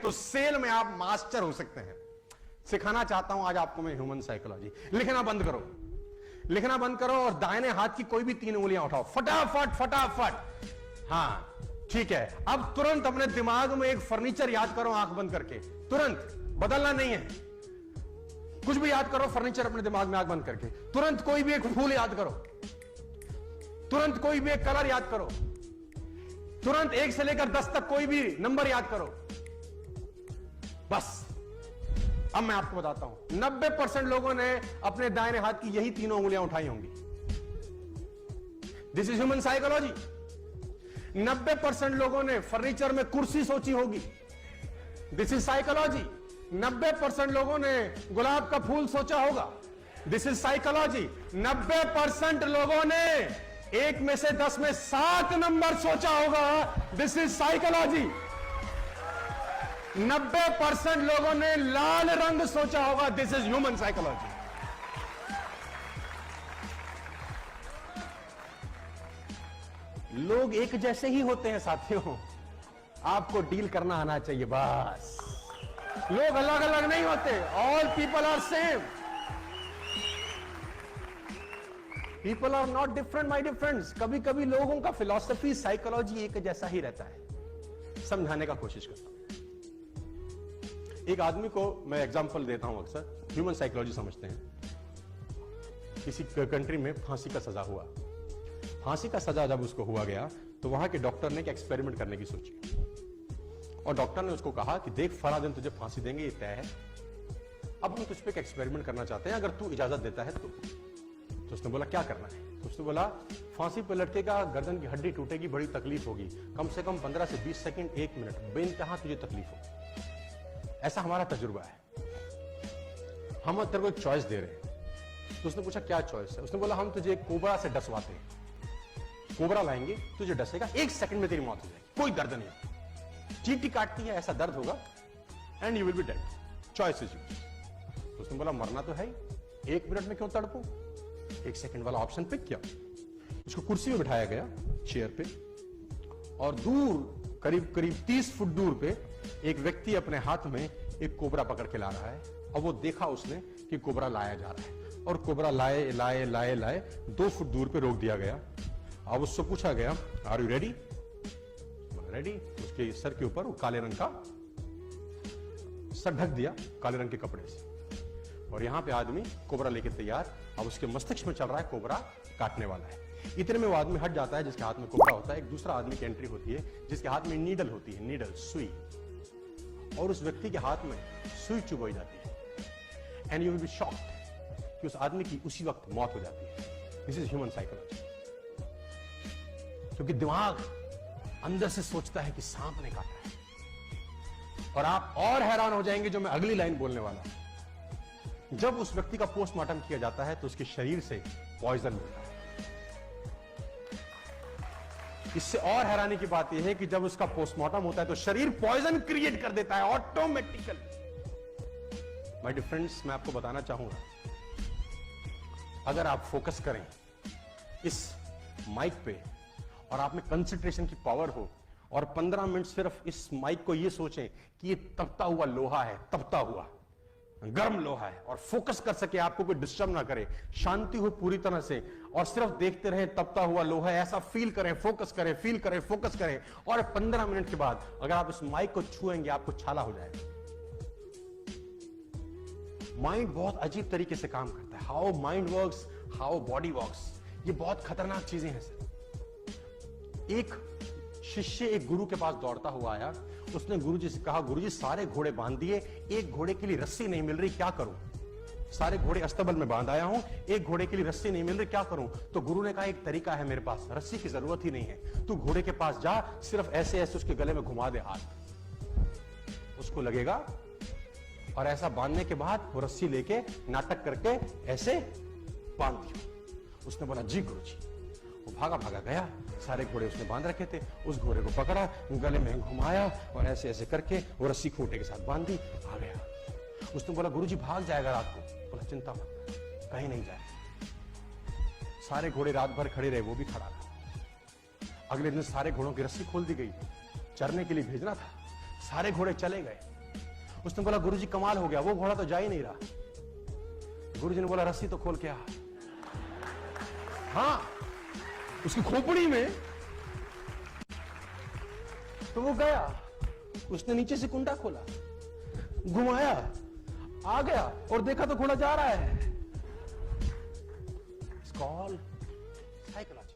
तो सेल में आप मास्टर हो सकते हैं। सिखाना चाहता हूं आज आपको मैं ह्यूमन साइकोलॉजी। लिखना बंद करो, लिखना बंद करो और दाहिने हाथ की कोई भी 3 उंगलियां उठाओ, फटाफट फटाफट। हाँ ठीक है, अब तुरंत अपने दिमाग में एक फर्नीचर याद करो आंख बंद करके, तुरंत, बदलना नहीं है, कुछ भी याद करो, फर्नीचर अपने दिमाग में आंख बंद करके, तुरंत कोई भी एक फूल याद करो, तुरंत कोई भी एक कलर याद करो, तुरंत 1 से लेकर 10 तक कोई भी नंबर याद करो। बस अब मैं आपको बताता हूं, 90% लोगों ने अपने दाहिने हाथ की यही 3 उंगलियां उठाई होंगी। This is human psychology. 90% लोगों ने फर्नीचर में कुर्सी सोची होगी। This is psychology. 90% लोगों ने गुलाब का फूल सोचा होगा। This is psychology. 90% लोगों ने 1 में से 10 में 7 नंबर सोचा होगा। This is psychology. 90% लोगों ने लाल रंग सोचा होगा। This is human psychology. लोग एक जैसे ही होते हैं साथियों, आपको डील करना आना चाहिए बस। लोग अलग अलग नहीं होते। All people are same. People are not different my dear friends. कभी कभी लोगों का फिलॉसफी, साइकोलॉजी एक जैसा ही रहता है। समझाने का कोशिश करता हूं। एक आदमी को मैं एग्जांपल देता हूं, अक्सर ह्यूमन साइकोलॉजी समझते हैं। किसी कंट्री में फांसी का सजा हुआ। फांसी का सजा जब उसको हुआ गया तो वहां के डॉक्टर ने एक एक्सपेरिमेंट करने की सोची और डॉक्टर ने उसको कहा कि देख, फला दिन तुझे फांसी देंगे, ये तय है। अब हम तुझ पे एक एक्सपेरिमेंट करना चाहते हैं, अगर तू इजाजत देता है तो उसने बोला क्या करना है? तो उसने बोला फांसी पे लटकेगा, गर्दन की हड्डी टूटेगी, बड़ी तकलीफ होगी, कम से कम 15 से 20 सेकंड, 1 मिनट, बेइंतहा तुझे तकलीफ होगी। ऐसा हमारा तजुर्बा है। हम तेरे को एक चॉइस दे रहे हैं। तो उसने पूछा क्या चॉइस है? उसने बोला हम तुझे कोबरा से डसवाते हैं। कोबरा लाएंगे, तुझे डसेगा, 1 सेकंड में तेरी मौत हो जाएगी, कोई दर्द नहीं, चींटी काटती है ऐसा दर्द होगा, and you will be dead. Choice is yours. तो उसने बोला मरना तो है ही, 1 मिनट में क्यों तड़पूं? 1 सेकंड वाला ऑप्शन पिक किया। उसको कुर्सी में बिठाया गया, चेयर पे, और दूर करीब करीब 30 फुट दूर पे एक व्यक्ति अपने हाथ में एक कोबरा पकड़ के ला रहा है। और वो देखा उसने कि कोबरा लाया जा रहा है, और कोबरा लाए लाए लाए लाए 2 फुट दूर पे रोक दिया गया। अब उससे पूछा गया आर यू रेडी? रेडी। उसके सर के ऊपर वो काले रंग का सर ढक दिया काले रंग के कपड़े से, और यहां पे आदमी कोबरा लेके तैयार। अब उसके मस्तिष्क में चल रहा है कोबरा काटने वाला है। इतने में वो आदमी हट जाता है जिसके हाथ में कोबरा होता है। एक दूसरा आदमी की एंट्री होती है जिसके हाथ में नीडल होती है, नीडल, सुई, और उस व्यक्ति के हाथ में सुई चुभोई जाती है। And you will be shocked कि उस आदमी की उसी वक्त मौत हो जाती है। This is human psychology. क्योंकि दिमाग अंदर से सोचता है कि सांप ने काटा है। और आप और हैरान हो जाएंगे जो मैं अगली लाइन बोलने वाला हूं। जब उस व्यक्ति का पोस्टमार्टम किया जाता है तो उसके शरीर से पॉइजन मिलता है। इससे और हैरानी की बात यह है कि जब उसका पोस्टमार्टम होता है तो शरीर पॉइजन क्रिएट कर देता है ऑटोमेटिकली। माय डियर फ्रेंड्स, मैं आपको बताना चाहूंगा, अगर आप फोकस करें इस माइक पे और आप में कंसंट्रेशन की पावर हो और 15 मिनट सिर्फ इस माइक को ये सोचें कि ये तपता हुआ लोहा है, तपता हुआ गर्म लोहा है, और फोकस कर सके, आपको कोई डिस्टर्ब ना करे, शांति हो पूरी तरह से, और सिर्फ देखते रहे तपता हुआ लोहा है, ऐसा फील करें, फोकस करें, फील करें, फोकस करें, और 15 मिनट के बाद अगर आप इस माइक को छुएंगे आपको छाला हो जाएगा। माइंड बहुत अजीब तरीके से काम करता है। How mind works, how body works, ये बहुत खतरनाक चीजें हैं सर। एक शिष्य एक गुरु के पास दौड़ता हुआ आया। उसने गुरुजी से कहा, गुरुजी सारे घोड़े बांध दिए, एक घोड़े के लिए रस्सी नहीं मिल रही, क्या करूं? सारे घोड़े अस्तबल में बांध आया हूं, एक घोड़े के लिए रस्सी नहीं मिल रही, क्या करूं? तो गुरु ने कहा एक तरीका है मेरे पास, रस्सी की जरूरत ही नहीं है, तू घोड़े के पास जा, सिर्फ ऐसे ऐसे उसके गले में घुमा दे हाथ, उसको लगेगा, और ऐसा बांधने के बाद वो रस्सी लेके नाटक करके ऐसे बांध दिया। उसने बोला जी गुरुजी। वो भागा भागा गया, सारे घोड़े उसने बांध रखे थे, उस घोड़े को पकड़ा, गले में घुमाया, और ऐसे ऐसे करके वो रस्सी खूंटे के साथ बांध दी, आ गया। उसने बोला गुरुजी भाग जाएगा रात को। बोला चिंता मत, कहीं नहीं जाए। सारे घोड़े रात भर खड़े रहे, वो भी खड़ा रहा। अगले दिन सारे घोड़ों की रस्सी खोल दी गई, चरने के लिए भेजना था। सारे घोड़े चले गए। उसने बोला गुरुजी कमाल हो गया, वो घोड़ा तो जा ही नहीं रहा। गुरुजी ने बोला रस्सी तो खोल के आ। हाँ, उसकी खोपड़ी में। तो वो गया, उसने नीचे से कुंडा खोला, घुमाया, आ गया और देखा तो घोड़ा जा रहा है। It's called psychology.